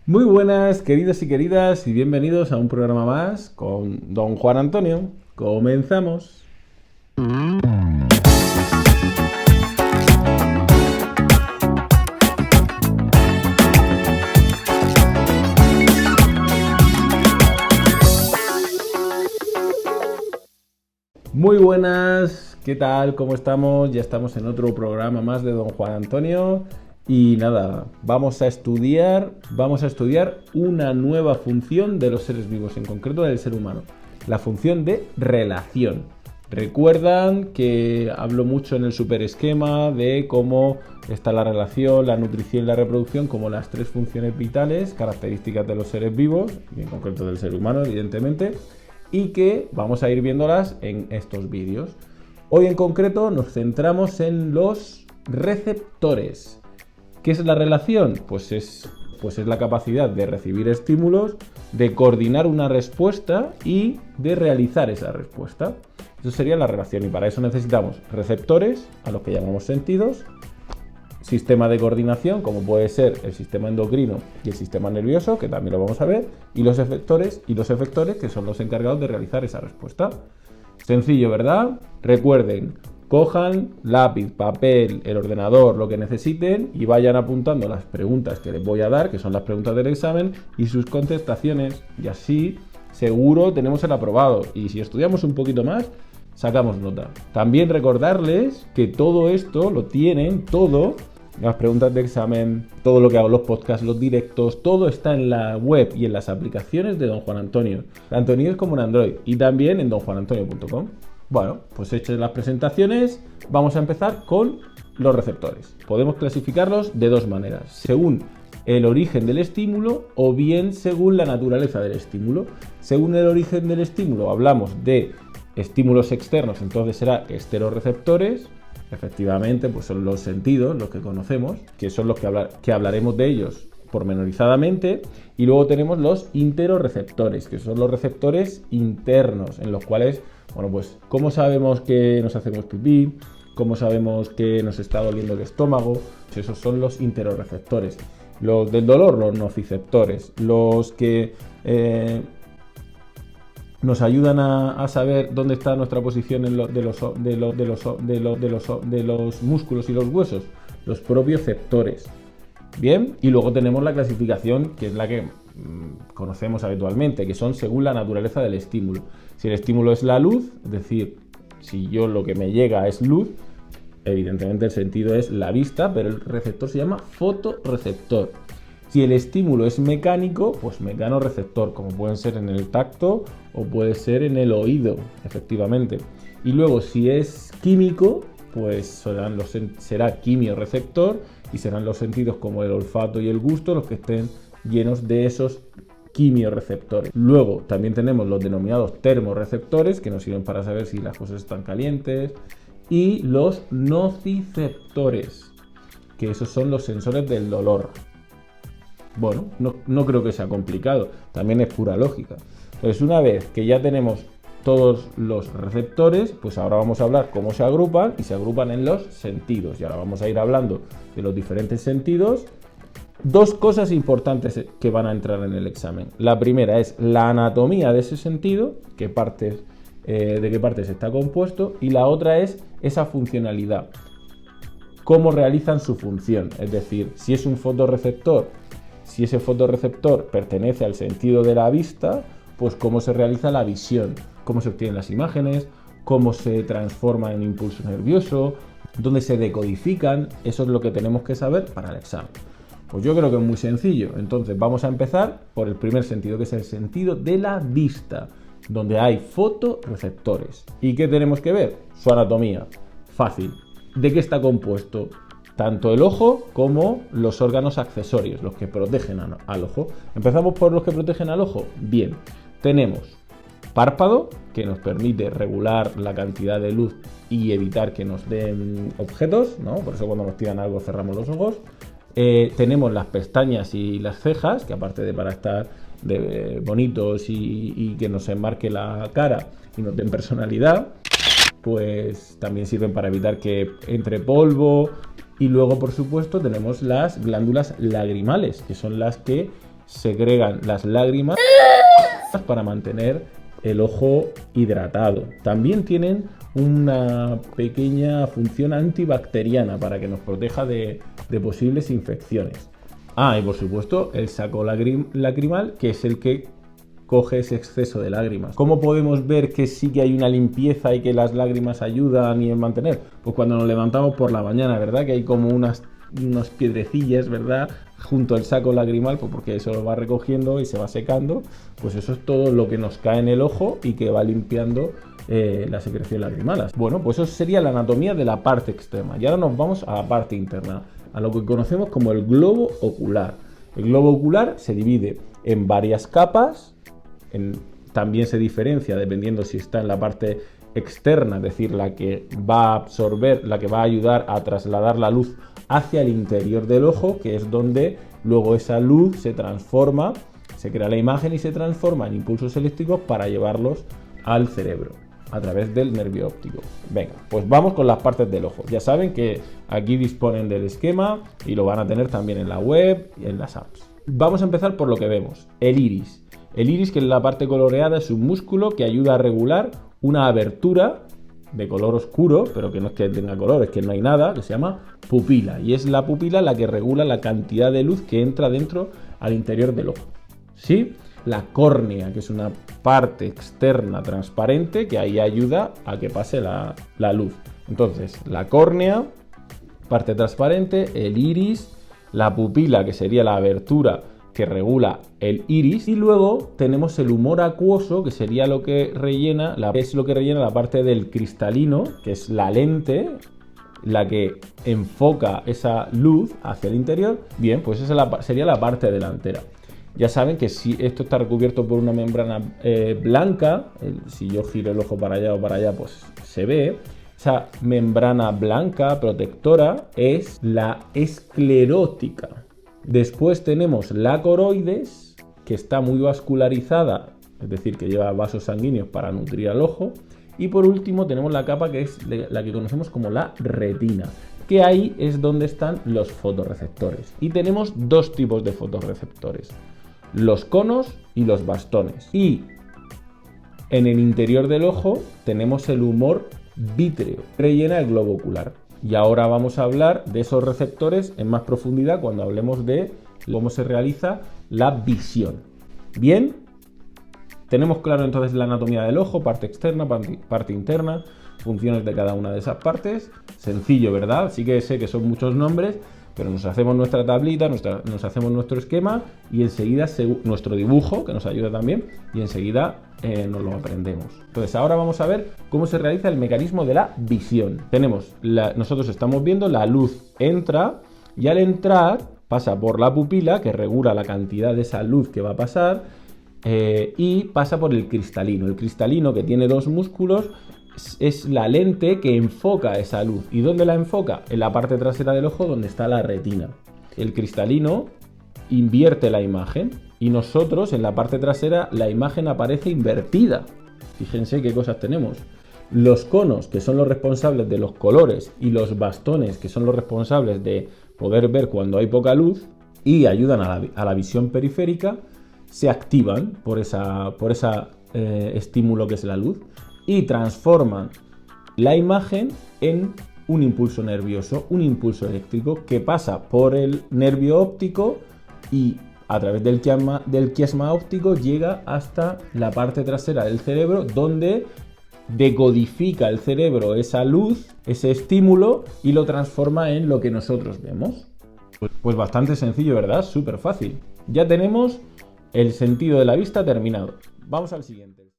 Muy buenas, queridos y queridas, y bienvenidos a un programa más con don Juan Antonio. Comenzamos. Muy buenas, ¿qué tal? ¿Cómo estamos? Ya estamos en otro programa más de don Juan Antonio. Y nada, vamos a estudiar una nueva función de los seres vivos, en concreto del ser humano, la función de relación. Recuerdan que hablo mucho en el superesquema de cómo está la relación, la nutrición y la reproducción como las tres funciones vitales, características de los seres vivos, y en concreto del ser humano, evidentemente, y que vamos a ir viéndolas en estos vídeos. Hoy en concreto nos centramos en los receptores. ¿Qué es la relación? Pues es la capacidad de recibir estímulos, de coordinar una respuesta y de realizar esa respuesta. Eso sería la relación, y para eso necesitamos receptores, a los que llamamos sentidos, sistema de coordinación, como puede ser el sistema endocrino y el sistema nervioso, que también lo vamos a ver, y los efectores, que son los encargados de realizar esa respuesta. Sencillo, ¿verdad? Recuerden, cojan lápiz, papel, el ordenador, lo que necesiten y vayan apuntando las preguntas que les voy a dar, que son las preguntas del examen, y sus contestaciones, y así seguro tenemos el aprobado. Y si estudiamos un poquito más, sacamos nota. También recordarles que todo esto lo tienen, las preguntas de examen, todo lo que hago, los podcasts, los directos, todo está en la web y en las aplicaciones de don Juan Antonio, tanto en iOS como en Android, y también en donjuanantonio.com. Bueno, pues hechas las presentaciones, vamos a empezar con los receptores. Podemos clasificarlos de dos maneras, según el origen del estímulo o bien según la naturaleza del estímulo. Según el origen del estímulo hablamos de estímulos externos, entonces será esteroreceptores. Efectivamente, pues son los sentidos, los que conocemos, que son los que hablaremos de ellos pormenorizadamente. Y luego tenemos los interoreceptores, que son los receptores internos, en los cuales, bueno, pues cómo sabemos que nos hacemos pipí, cómo sabemos que nos está doliendo el estómago, esos son los interoreceptores. Los del dolor, los nociceptores, los que nos ayudan a saber dónde está nuestra posición de los músculos y los huesos, los propioceptores. Bien, y luego tenemos la clasificación, que es la que conocemos habitualmente, que son según la naturaleza del estímulo. Si el estímulo es la luz, es decir, si yo lo que me llega es luz, evidentemente el sentido es la vista, pero el receptor se llama fotorreceptor. Si el estímulo es mecánico, pues mecanoreceptor, como pueden ser en el tacto o puede ser en el oído, efectivamente. Y luego si es químico, pues será quimioreceptor, y serán los sentidos como el olfato y el gusto los que estén llenos de esos quimioreceptores. Luego también tenemos los denominados termorreceptores, que nos sirven para saber si las cosas están calientes, y los nociceptores, que esos son los sensores del dolor. Bueno, no creo que sea complicado, también es pura lógica. Entonces, una vez que ya tenemos todos los receptores, pues ahora vamos a hablar cómo se agrupan, y se agrupan en los sentidos. Y ahora vamos a ir hablando de los diferentes sentidos. Dos cosas importantes que van a entrar en el examen. La primera es la anatomía de ese sentido, de qué partes está compuesto, y la otra es esa funcionalidad, cómo realizan su función. Es decir, si es un fotorreceptor, si ese fotorreceptor pertenece al sentido de la vista, pues cómo se realiza la visión, cómo se obtienen las imágenes, cómo se transforma en impulso nervioso, dónde se decodifican. Eso es lo que tenemos que saber para el examen. Pues yo creo que es muy sencillo. Entonces vamos a empezar por el primer sentido, que es el sentido de la vista, donde hay fotorreceptores. ¿Y qué tenemos que ver? Su anatomía. Fácil. ¿De qué está compuesto? Tanto el ojo como los órganos accesorios, los que protegen al ojo. ¿Empezamos por los que protegen al ojo? Bien, tenemos párpado, que nos permite regular la cantidad de luz y evitar que nos den objetos, ¿no? Por eso cuando nos tiran algo cerramos los ojos. Tenemos las pestañas y las cejas, que aparte de para estar bonitos y que nos enmarque la cara y nos den personalidad, pues también sirven para evitar que entre polvo. Y luego, por supuesto, tenemos las glándulas lagrimales, que son las que segregan las lágrimas para mantener el ojo hidratado. También tienen una pequeña función antibacteriana para que nos proteja de posibles infecciones. Y por supuesto el saco lacrimal, que es el que coge ese exceso de lágrimas. ¿Cómo podemos ver que sí que hay una limpieza y que las lágrimas ayudan y en mantener? Pues cuando nos levantamos por la mañana, ¿verdad? Que hay como unas piedrecillas, ¿verdad? Junto al saco lacrimal, pues porque eso lo va recogiendo y se va secando. Pues eso es todo lo que nos cae en el ojo y que va limpiando la secreción lagrimal. Bueno, pues eso sería la anatomía de la parte externa. Y ahora nos vamos a la parte interna, a lo que conocemos como el globo ocular. El globo ocular se divide en varias capas. También se diferencia dependiendo si está en la parte externa, es decir, la que va a absorber, la que va a ayudar a trasladar la luz hacia el interior del ojo, que es donde luego esa luz se transforma, se crea la imagen y se transforma en impulsos eléctricos para llevarlos al cerebro a través del nervio óptico. Venga, pues vamos con las partes del ojo. Ya saben que aquí disponen del esquema y lo van a tener también en la web y en las apps. Vamos a empezar por lo que vemos, el iris. El iris, que es la parte coloreada, es un músculo que ayuda a regular una abertura de color oscuro, pero que no es que tenga color, es que no hay nada, que se llama pupila. Y es la pupila la que regula la cantidad de luz que entra dentro al interior del ojo. ¿Sí? La córnea, que es una parte externa transparente que ahí ayuda a que pase la luz. Entonces, la córnea, parte transparente, el iris, la pupila, que sería la abertura que regula el iris, y luego tenemos el humor acuoso, que sería lo que rellena la parte del cristalino, que es la lente, la que enfoca esa luz hacia el interior. Bien, pues esa sería la parte delantera. Ya saben que si esto está recubierto por una membrana blanca, si yo giro el ojo para allá o para allá, pues se ve. Esa membrana blanca protectora es la esclerótica. Después tenemos la coroides, que está muy vascularizada, es decir, que lleva vasos sanguíneos para nutrir al ojo. Y por último tenemos la capa que es la que conocemos como la retina, que ahí es donde están los fotorreceptores. Y tenemos dos tipos de fotorreceptores, los conos y los bastones. Y en el interior del ojo tenemos el humor vítreo, que rellena el globo ocular. Y ahora vamos a hablar de esos receptores en más profundidad cuando hablemos de cómo se realiza la visión. Bien, tenemos claro entonces la anatomía del ojo, parte externa, parte interna, funciones de cada una de esas partes. Sencillo, ¿verdad? Sí que sé que son muchos nombres, pero nos hacemos nuestra tablita, nos hacemos nuestro esquema y enseguida nuestro dibujo, que nos ayuda también, y enseguida nos lo aprendemos. Entonces ahora vamos a ver cómo se realiza el mecanismo de la visión. Nosotros estamos viendo la luz entra y al entrar pasa por la pupila, que regula la cantidad de esa luz que va a pasar, y pasa por el cristalino. El cristalino, que tiene dos músculos, es la lente que enfoca esa luz. ¿Y dónde la enfoca? En la parte trasera del ojo, donde está la retina. El cristalino invierte la imagen y nosotros en la parte trasera la imagen aparece invertida. Fíjense qué cosas tenemos. Los conos, que son los responsables de los colores, y los bastones, que son los responsables de poder ver cuando hay poca luz y ayudan a la visión periférica, se activan por ese estímulo que es la luz y transforman la imagen en un impulso nervioso, un impulso eléctrico que pasa por el nervio óptico y a través del quiasma óptico llega hasta la parte trasera del cerebro, donde decodifica el cerebro esa luz, ese estímulo, y lo transforma en lo que nosotros vemos. Pues bastante sencillo, ¿verdad? Súper fácil. Ya tenemos el sentido de la vista terminado. Vamos al siguiente.